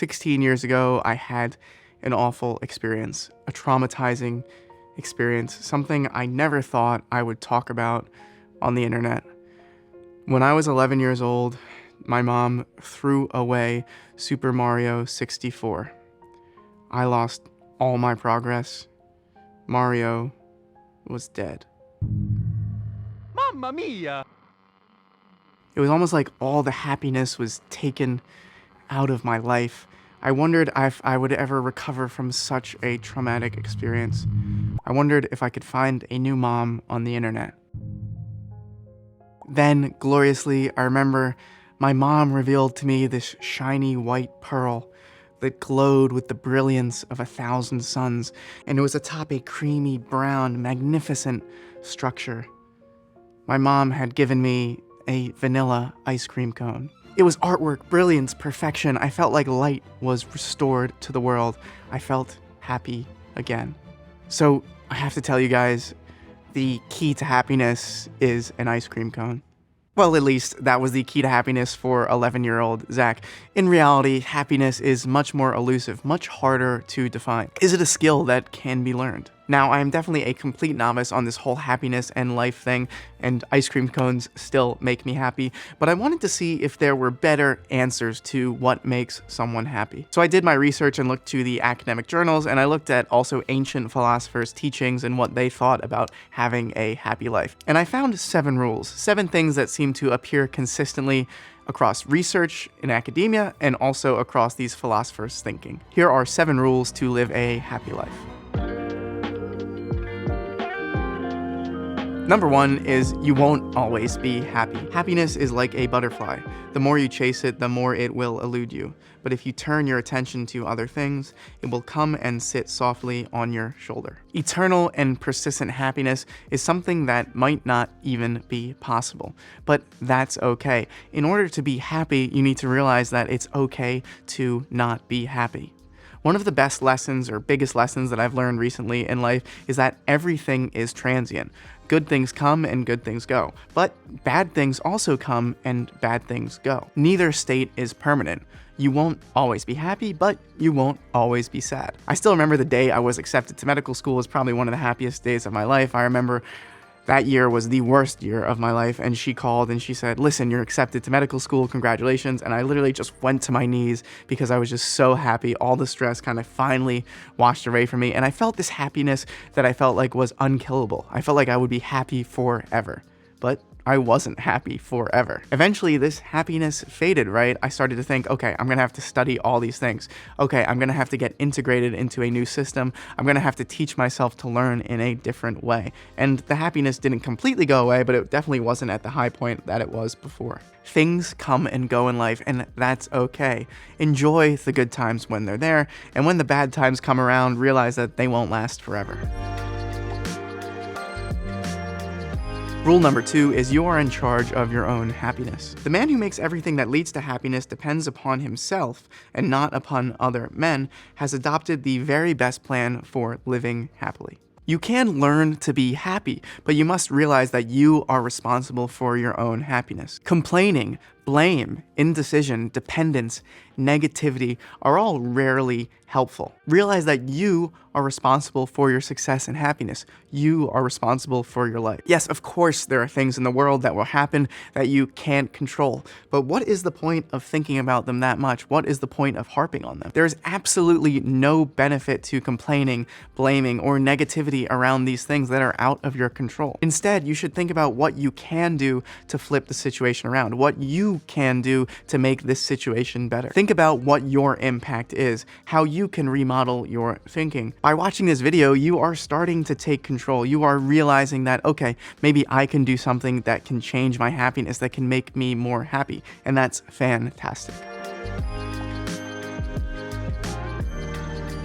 16 years ago, I had an awful experience, a traumatizing experience, something I never thought I would talk about on the internet. When I was 11 years old, my mom threw away Super Mario 64. I lost all my progress. Mario was dead. Mamma mia! It was almost like all the happiness was taken out of my life. I wondered if I would ever recover from such a traumatic experience. I wondered if I could find a new mom on the internet. Then, gloriously, I remember my mom revealed to me this shiny white pearl that glowed with the brilliance of 1,000 suns, and it was atop a creamy brown, magnificent structure. My mom had given me a vanilla ice cream cone. It was artwork, brilliance, perfection. I felt like light was restored to the world. I felt happy again. So I have to tell you guys, the key to happiness is an ice cream cone. Well, at least that was the key to happiness for 11-year-old Zach. In reality, happiness is much more elusive, much harder to define. Is it a skill that can be learned? Now, I am definitely a complete novice on this whole happiness and life thing, and ice cream cones still make me happy, but I wanted to see if there were better answers to what makes someone happy. So I did my research and looked to the academic journals, and I looked at also ancient philosophers' teachings and what they thought about having a happy life. And I found 7 rules, 7 things that seem to appear consistently across research in academia and also across these philosophers' thinking. Here are 7 rules to live a happy life. Number 1 is you won't always be happy. Happiness is like a butterfly. The more you chase it, the more it will elude you. But if you turn your attention to other things, it will come and sit softly on your shoulder. Eternal and persistent happiness is something that might not even be possible, but that's okay. In order to be happy, you need to realize that it's okay to not be happy. One of the best lessons or biggest lessons that I've learned recently in life is that everything is transient. Good things come and good things go, but bad things also come and bad things go. Neither state is permanent. You won't always be happy, but you won't always be sad. I still remember the day I was accepted to medical school was probably one of the happiest days of my life. I remember that year was the worst year of my life, and she called and she said, "Listen, you're accepted to medical school, congratulations." And I literally just went to my knees because I was just so happy. All the stress kind of finally washed away from me, and I felt this happiness that I felt like was unkillable. I felt like I would be happy forever, but I wasn't happy forever. Eventually, this happiness faded, right? I started to think, okay, I'm gonna have to study all these things. Okay, I'm gonna have to get integrated into a new system. I'm gonna have to teach myself to learn in a different way. And the happiness didn't completely go away, but it definitely wasn't at the high point that it was before. Things come and go in life, and that's okay. Enjoy the good times when they're there, and when the bad times come around, realize that they won't last forever. Rule number 2 is you are in charge of your own happiness. The man who makes everything that leads to happiness depends upon himself and not upon other men has adopted the very best plan for living happily. You can learn to be happy, but you must realize that you are responsible for your own happiness. Complaining, blame, indecision, dependence, negativity are all rarely helpful. Realize that you are responsible for your success and happiness. You are responsible for your life. Yes, of course, there are things in the world that will happen that you can't control, but what is the point of thinking about them that much? What is the point of harping on them? There is absolutely no benefit to complaining, blaming, or negativity around these things that are out of your control. Instead, you should think about what you can do to flip the situation around, what you can do to make this situation better. Think about what your impact is, how you can remodel your thinking. By watching this video, you are starting to take control. You are realizing that, okay, maybe I can do something that can change my happiness, that can make me more happy, and that's fantastic.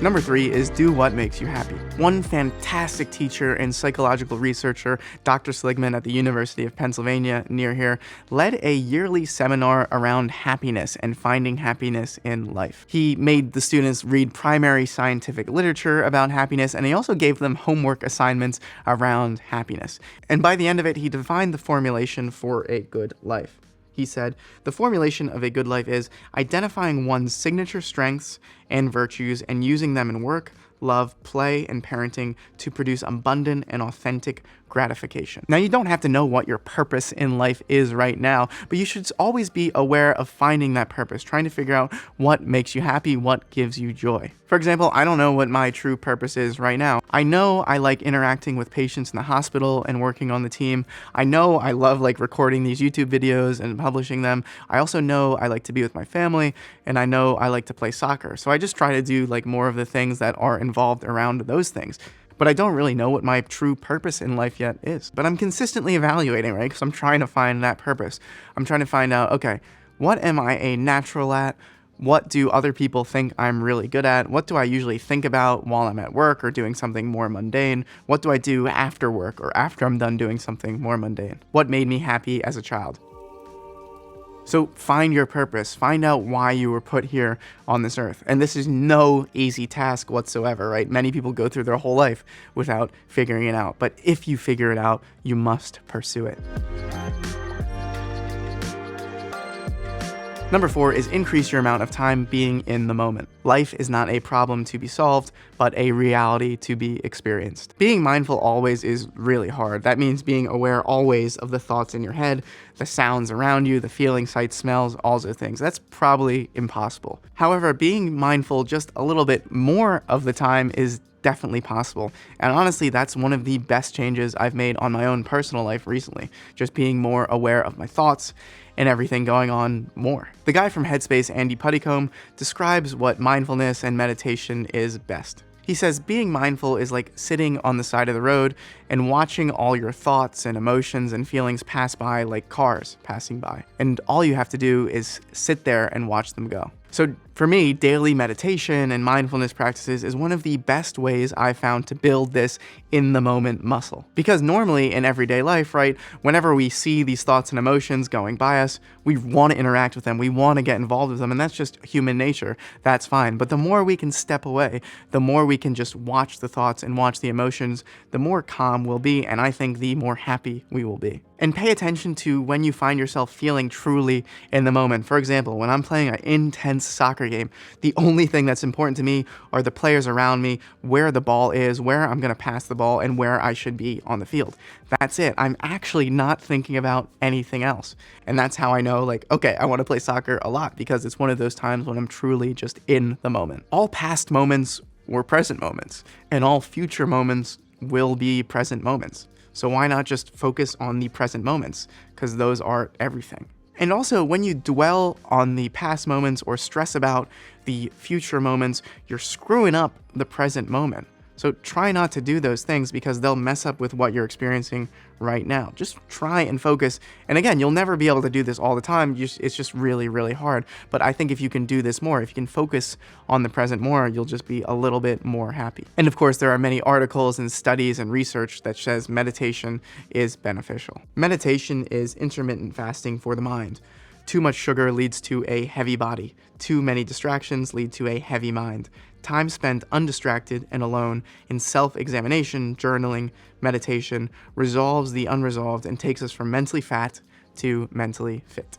Number 3 is do what makes you happy. One fantastic teacher and psychological researcher, Dr. Seligman at the University of Pennsylvania near here, led a yearly seminar around happiness and finding happiness in life. He made the students read primary scientific literature about happiness, and he also gave them homework assignments around happiness. And by the end of it, he defined the formulation for a good life. He said, "The formulation of a good life is identifying one's signature strengths and virtues and using them in work, love, play, and parenting to produce abundant and authentic gratification." Now, you don't have to know what your purpose in life is right now, but you should always be aware of finding that purpose, trying to figure out what makes you happy, what gives you joy. For example, I don't know what my true purpose is right now. I know I like interacting with patients in the hospital and working on the team. I know I love recording these YouTube videos and publishing them. I also know I like to be with my family, and I know I like to play soccer. So I just try to do more of the things that are involved around those things. But I don't really know what my true purpose in life yet is. But I'm consistently evaluating, right? Because I'm trying to find that purpose. I'm trying to find out, okay, what am I a natural at? What do other people think I'm really good at? What do I usually think about while I'm at work or doing something more mundane? What do I do after work or after I'm done doing something more mundane? What made me happy as a child? So find your purpose, find out why you were put here on this earth. And this is no easy task whatsoever, right? Many people go through their whole life without figuring it out. But if you figure it out, you must pursue it. Number 4 is increase your amount of time being in the moment. Life is not a problem to be solved, but a reality to be experienced. Being mindful always is really hard. That means being aware always of the thoughts in your head, the sounds around you, the feelings, sights, smells, all those things. That's probably impossible. However, being mindful just a little bit more of the time is definitely possible. And honestly, that's one of the best changes I've made on my own personal life recently. Just being more aware of my thoughts and everything going on more. The guy from Headspace, Andy Puttycombe, describes what mindfulness and meditation is best. He says being mindful is like sitting on the side of the road and watching all your thoughts and emotions and feelings pass by like cars passing by. And all you have to do is sit there and watch them go. So for me, daily meditation and mindfulness practices is one of the best ways I've found to build this in the moment muscle. Because normally in everyday life, right, whenever we see these thoughts and emotions going by us, we want to interact with them, we want to get involved with them, and that's just human nature. That's fine. But the more we can step away, the more we can just watch the thoughts and watch the emotions, the more calm we'll be, and I think the more happy we will be. And pay attention to when you find yourself feeling truly in the moment. For example, when I'm playing an intense soccer game, the only thing that's important to me are the players around me, where the ball is, where I'm going to pass the ball, and where I should be on the field. That's it. I'm actually not thinking about anything else. And that's how I know, okay, I want to play soccer a lot, because it's one of those times when I'm truly just in the moment. All past moments were present moments, and all future moments will be present moments. So why not just focus on the present moments? Because those are everything. And also, when you dwell on the past moments or stress about the future moments, you're screwing up the present moment. So try not to do those things, because they'll mess up with what you're experiencing right now. Just try and focus. And again, you'll never be able to do this all the time. It's just really, really hard. But I think if you can do this more, if you can focus on the present more, you'll just be a little bit more happy. And of course, there are many articles and studies and research that says meditation is beneficial. Meditation is intermittent fasting for the mind. Too much sugar leads to a heavy body. Too many distractions lead to a heavy mind. Time spent undistracted and alone in self-examination, journaling, meditation resolves the unresolved and takes us from mentally fat to mentally fit.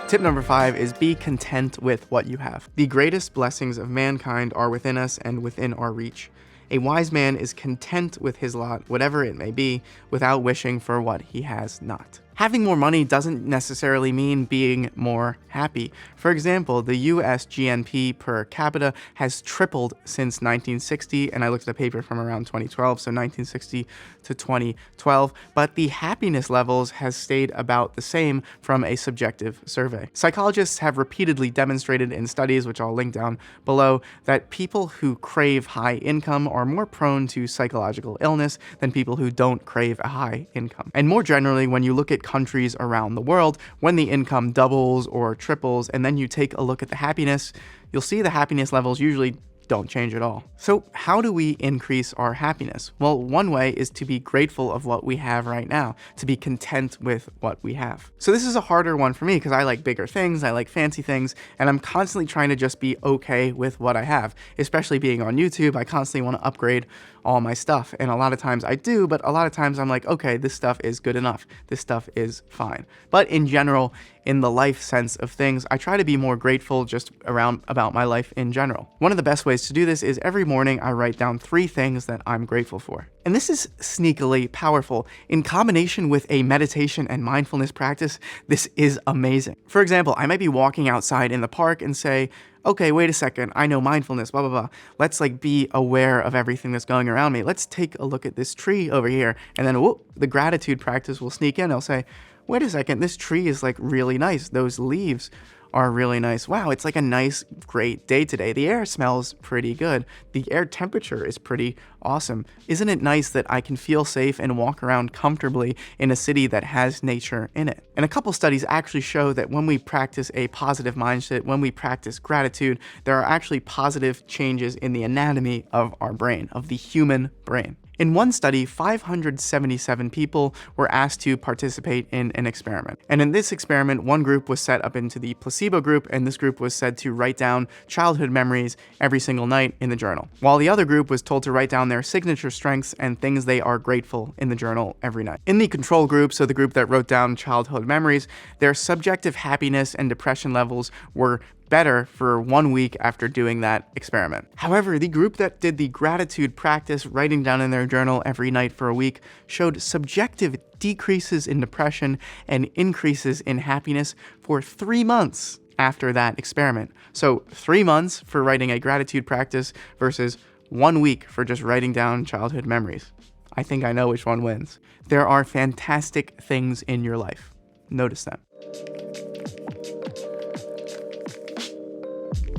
Tip number 5 is be content with what you have. The greatest blessings of mankind are within us and within our reach. A wise man is content with his lot, whatever it may be, without wishing for what he has not. Having more money doesn't necessarily mean being more happy. For example, the US GNP per capita has tripled since 1960, and I looked at a paper from around 2012, so 1960 to 2012, but the happiness levels has stayed about the same from a subjective survey. Psychologists have repeatedly demonstrated in studies, which I'll link down below, that people who crave high income are more prone to psychological illness than people who don't crave a high income. And more generally, when you look at countries around the world, when the income doubles or triples, and then you take a look at the happiness, you'll see the happiness levels usually don't change at all. So how do we increase our happiness? Well, one way is to be grateful of what we have right now, to be content with what we have. So this is a harder one for me, because I like bigger things, I like fancy things, and I'm constantly trying to just be okay with what I have. Especially being on YouTube, I constantly want to upgrade all my stuff. And a lot of times I do, but a lot of times I'm like, okay, this stuff is good enough. This stuff is fine. But in general, in the life sense of things, I try to be more grateful just about my life in general. One of the best ways to do this is every morning I write down 3 things that I'm grateful for. And this is sneakily powerful. In combination with a meditation and mindfulness practice, this is amazing. For example, I might be walking outside in the park and say, okay, wait a second, I know mindfulness, blah, blah, blah. Let's be aware of everything that's going around me. Let's take a look at this tree over here. And then whoop, the gratitude practice will sneak in. I'll say, wait a second, this tree is really nice. Those leaves are really nice. Wow, it's a nice, great day today. The air smells pretty good. The air temperature is pretty awesome. Isn't it nice that I can feel safe and walk around comfortably in a city that has nature in it? And a couple studies actually show that when we practice a positive mindset, when we practice gratitude, there are actually positive changes in the anatomy of our brain, of the human brain. In one study, 577 people were asked to participate in an experiment. And in this experiment, one group was set up into the placebo group, and this group was said to write down childhood memories every single night in the journal, while the other group was told to write down their signature strengths and things they are grateful in the journal every night. In the control group, so the group that wrote down childhood memories, their subjective happiness and depression levels were better for 1 week after doing that experiment. However, the group that did the gratitude practice, writing down in their journal every night for a week, showed subjective decreases in depression and increases in happiness for 3 months after that experiment. So 3 months for writing a gratitude practice versus 1 week for just writing down childhood memories. I think I know which one wins. There are fantastic things in your life. Notice them.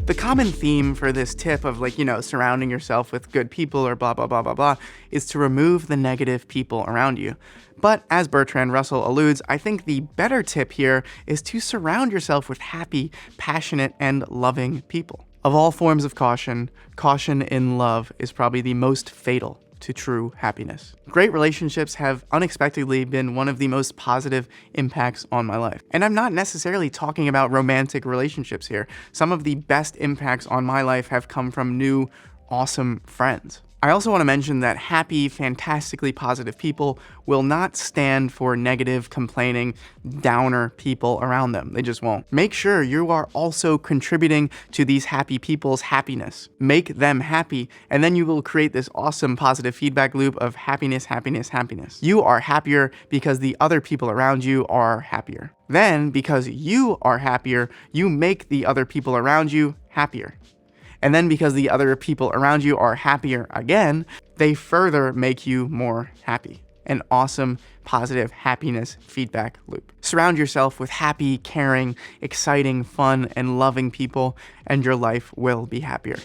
The common theme for this tip of surrounding yourself with good people or blah, blah, blah, blah, blah, is to remove the negative people around you. But as Bertrand Russell alludes, I think the better tip here is to surround yourself with happy, passionate, and loving people. Of all forms of caution, caution in love is probably the most fatal to true happiness. Great relationships have unexpectedly been one of the most positive impacts on my life. And I'm not necessarily talking about romantic relationships here. Some of the best impacts on my life have come from new, awesome friends. I also want to mention that happy, fantastically positive people will not stand for negative, complaining, downer people around them. They just won't. Make sure you are also contributing to these happy people's happiness. Make them happy, and then you will create this awesome positive feedback loop of happiness, happiness, happiness. You are happier because the other people around you are happier. Then, because you are happier, you make the other people around you happier. And then because the other people around you are happier again, they further make you more happy. An awesome, positive happiness feedback loop. Surround yourself with happy, caring, exciting, fun, and loving people, and your life will be happier.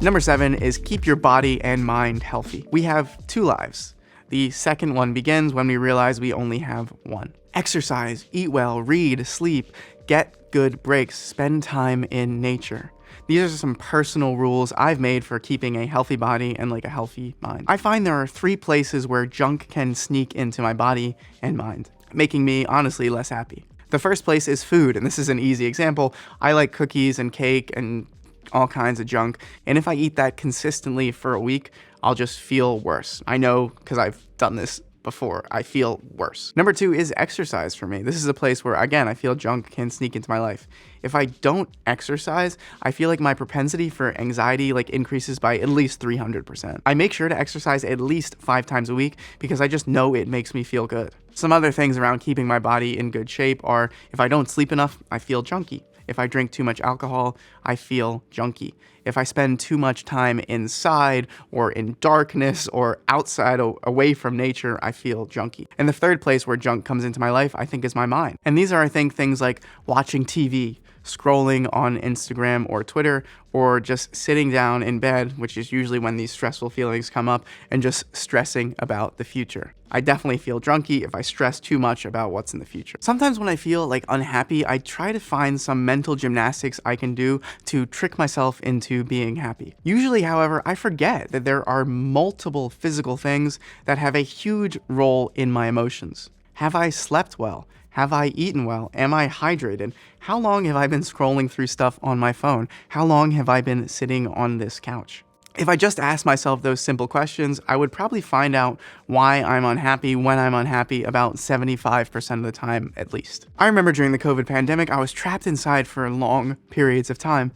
Number 7 is keep your body and mind healthy. We have 2 lives. The second one begins when we realize we only have one. Exercise, eat well, read, sleep, get good breaks, spend time in nature. These are some personal rules I've made for keeping a healthy body and a healthy mind. I find there are 3 places where junk can sneak into my body and mind, making me honestly less happy. The first place is food, and this is an easy example. I like cookies and cake and all kinds of junk, and if I eat that consistently for a week, I'll just feel worse. I know because I've done this before. I feel worse. Number 2 is exercise for me. This is a place where, again, I feel junk can sneak into my life. If I don't exercise, I feel like my propensity for anxiety increases by at least 300%. I make sure to exercise at least 5 times a week because I just know it makes me feel good. Some other things around keeping my body in good shape are if I don't sleep enough, I feel junky. If I drink too much alcohol, I feel junky. If I spend too much time inside or in darkness or outside away from nature, I feel junky. And the third place where junk comes into my life, I think, is my mind. And these are, I think, things like watching TV, scrolling on Instagram or Twitter, or just sitting down in bed, which is usually when these stressful feelings come up, and just stressing about the future. I definitely feel drunky if I stress too much about what's in the future. Sometimes when I feel unhappy, I try to find some mental gymnastics I can do to trick myself into being happy. Usually, however, I forget that there are multiple physical things that have a huge role in my emotions. Have I slept well? Have I eaten well? Am I hydrated? How long have I been scrolling through stuff on my phone? How long have I been sitting on this couch? If I just asked myself those simple questions, I would probably find out why I'm unhappy when I'm unhappy about 75% of the time at least. I remember during the COVID pandemic, I was trapped inside for long periods of time,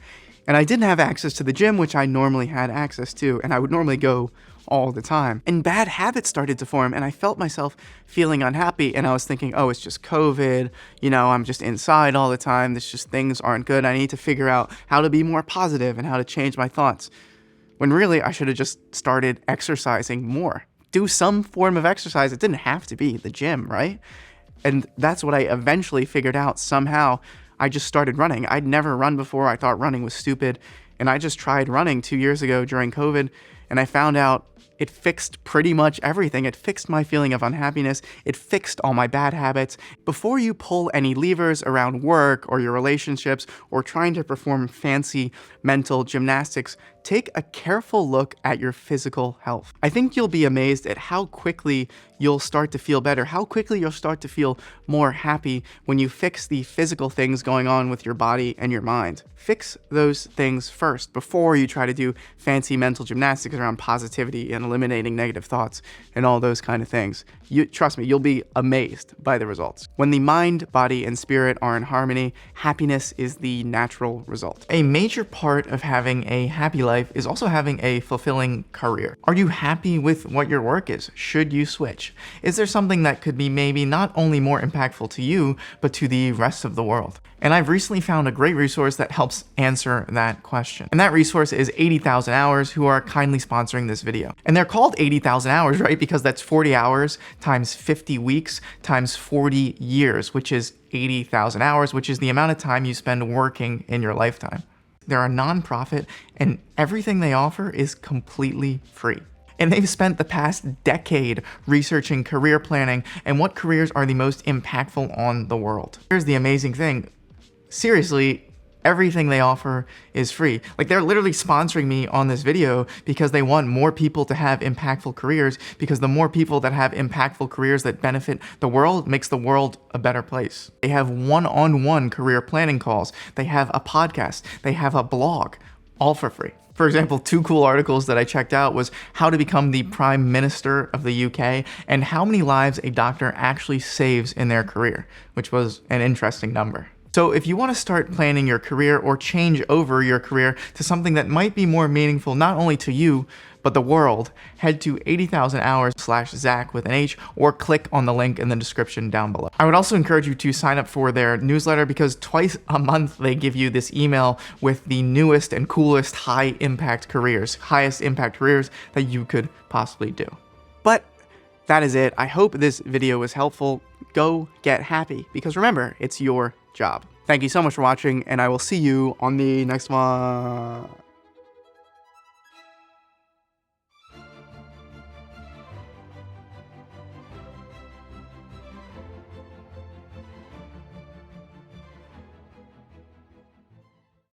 and I didn't have access to the gym, which I normally had access to, and I would normally go all the time. And bad habits started to form, and I felt myself feeling unhappy, and I was thinking, oh, it's just COVID, I'm just inside all the time, things aren't good, I need to figure out how to be more positive and how to change my thoughts. When really, I should have just started exercising more. Do some form of exercise. It didn't have to be the gym, right? And that's what I eventually figured out somehow. I just started running. I'd never run before. I thought running was stupid. And I just tried running 2 years ago during COVID, and I found out it fixed pretty much everything. It fixed my feeling of unhappiness. It fixed all my bad habits. Before you pull any levers around work or your relationships or trying to perform fancy mental gymnastics, take a careful look at your physical health. I think you'll be amazed at how quickly you'll start to feel better, how quickly you'll start to feel more happy when you fix the physical things going on with your body and your mind. Fix those things first before you try to do fancy mental gymnastics around positivity and eliminating negative thoughts and all those kind of things. Trust me, you'll be amazed by the results. When the mind, body, and spirit are in harmony, happiness is the natural result. A major part of having a happy life is also having a fulfilling career. Are you happy with what your work is? Should you switch? Is there something that could be maybe not only more impactful to you, but to the rest of the world? And I've recently found a great resource that helps answer that question. And that resource is 80,000 Hours, who are kindly sponsoring this video. And they're called 80,000 hours, right? Because that's 40 hours times 50 weeks times 40 years, which is 80,000 hours, which is the amount of time you spend working in your lifetime. They're a nonprofit, and everything they offer is completely free. And they've spent the past decade researching career planning and what careers are the most impactful on the world. Here's the amazing thing. Seriously, everything they offer is free. Like, they're literally sponsoring me on this video because they want more people to have impactful careers, because the more people that have impactful careers that benefit the world makes the world a better place. They have one-on-one career planning calls. They have a podcast. They have a blog, all for free. For example, 2 cool articles that I checked out was how to become the Prime Minister of the UK and how many lives a doctor actually saves in their career, which was an interesting number. So if you want to start planning your career or change over your career to something that might be more meaningful not only to you, but the world, head to 80,000 hours/Zach with an H, or click on the link in the description down below. I would also encourage you to sign up for their newsletter, because twice a month they give you this email with the newest and coolest highest impact careers that you could possibly do. But that is it. I hope this video was helpful. Go get happy, because remember, it's your job. Thank you so much for watching, and I will see you on the next one.